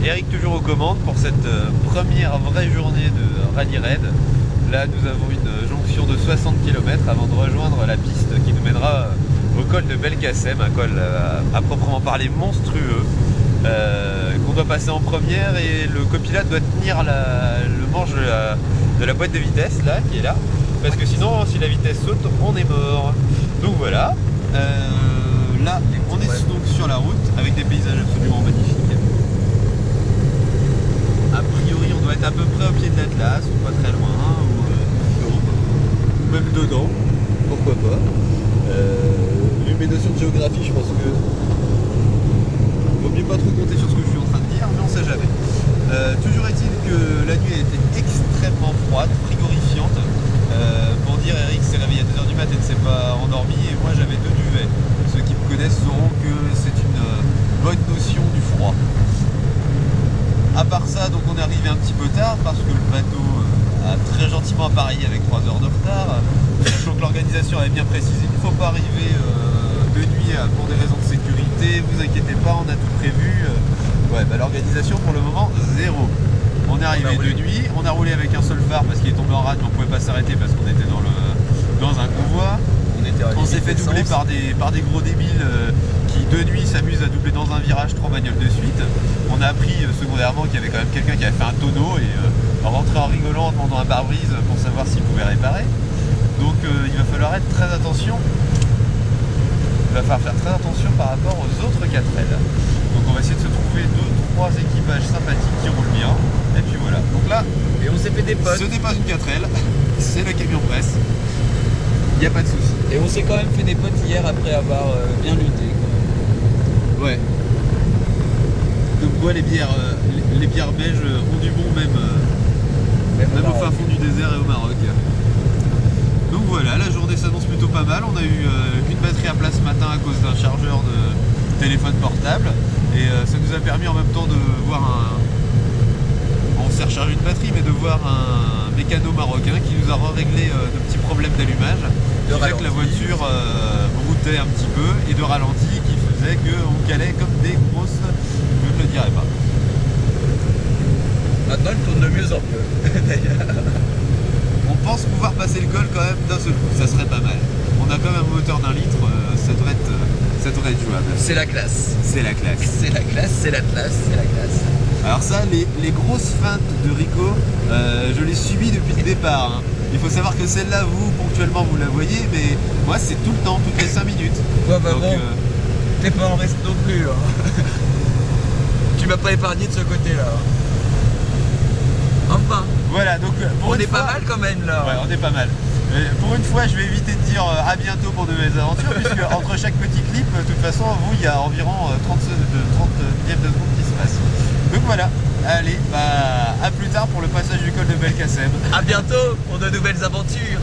Eric toujours aux commandes pour cette première vraie journée de rallye raid. Là nous avons une jonction de 60 km avant de rejoindre la piste qui nous mènera au col de Belkacem, un col à proprement parler monstrueux, qu'on doit passer en première, et le copilote doit tenir le manche de la boîte de vitesse là, qui est là, parce que sinon si la vitesse saute on est mort. Donc voilà, là on est donc sur la route avec des paysages absolument magnifiques. A priori on doit être à peu près au pied de l'Atlas, ou pas très loin, ou même dedans, pourquoi pas. Vu mes notions de géographie, je pense que vaut mieux pas trop compter sur ce que je suis en train de dire, mais on sait jamais. Toujours est-il que la nuit a été extrêmement froide, frigorifiante. Pour dire, Eric s'est réveillé à 2h du mat et ne s'est pas endormi, et moi j'avais 2 duvets. Ceux qui me connaissent sauront que c'est une bonne notion du froid. À part ça, donc on est arrivé un petit peu tard parce que le bateau a très gentiment appareillé avec 3 heures de retard. Sachant que l'organisation avait bien précisé, il ne faut pas arriver de nuit pour des raisons de sécurité, vous inquiétez pas, on a tout prévu. Ouais, bah, l'organisation pour le moment, zéro. On est arrivé de nuit, on a roulé avec un seul phare parce qu'il est tombé en rade, mais on ne pouvait pas s'arrêter parce qu'on était dans un convoi. On s'est fait doubler par des gros débiles qui de nuit s'amusent à doubler dans un virage 3 bagnoles de suite. On a appris secondairement qu'il y avait quand même quelqu'un qui avait fait un tonneau et rentré en rigolant en demandant un pare-brise pour savoir s'il pouvait réparer. Donc il va falloir être très attention. Il va falloir faire très attention par rapport aux autres 4L. Donc on va essayer de se trouver 2-3 équipages sympathiques qui roulent bien. Et puis voilà. Donc là, et on s'est fait des potes. Ce n'est pas une 4L, c'est le camion presse. Il n'y a pas de souci. Et on s'est quand même fait des potes hier après avoir bien lutté. Ouais. Donc quoi, les bières belges ont du bon même au fin fond du désert et au Maroc. Donc voilà, la journée s'annonce plutôt pas mal. On a eu une batterie à plat ce matin à cause d'un chargeur de téléphone portable. Et ça nous a permis en même temps de voir on s'est rechargé une batterie, mais de voir un mécano marocain qui nous a réglé de petits problèmes d'allumage. Qui faisait que la voiture broutait un petit peu, et de ralenti qui faisait qu'on calait comme des grosses... Je ne le dirai pas. Maintenant elle tourne de mieux en mieux. On pense pouvoir passer le col quand même d'un seul coup, ça serait pas mal. On a quand même un moteur d'1 litre, ça devrait être jouable. C'est la classe. C'est la classe. C'est la classe, c'est l'Atlas, c'est la classe. Alors ça, les grosses feintes de Rico, je les subis depuis le départ. Hein. Il faut savoir que celle-là, vous, ponctuellement, vous la voyez, mais moi, c'est tout le temps, toutes les 5 minutes. Ouais, bah donc, bon, t'es pas en reste non plus. Hein. Tu m'as pas épargné de ce côté-là. Enfin. Voilà, donc on est pas mal quand même là. Ouais, on est pas mal. Pour une fois, je vais éviter de dire à bientôt pour de nouvelles aventures, puisque entre chaque petit clip, de toute façon, vous, il y a environ 30 millièmes de seconde qui se passent. Donc voilà, allez, bah à plus tard pour le passage du col de Belkacem. À bientôt pour de nouvelles aventures.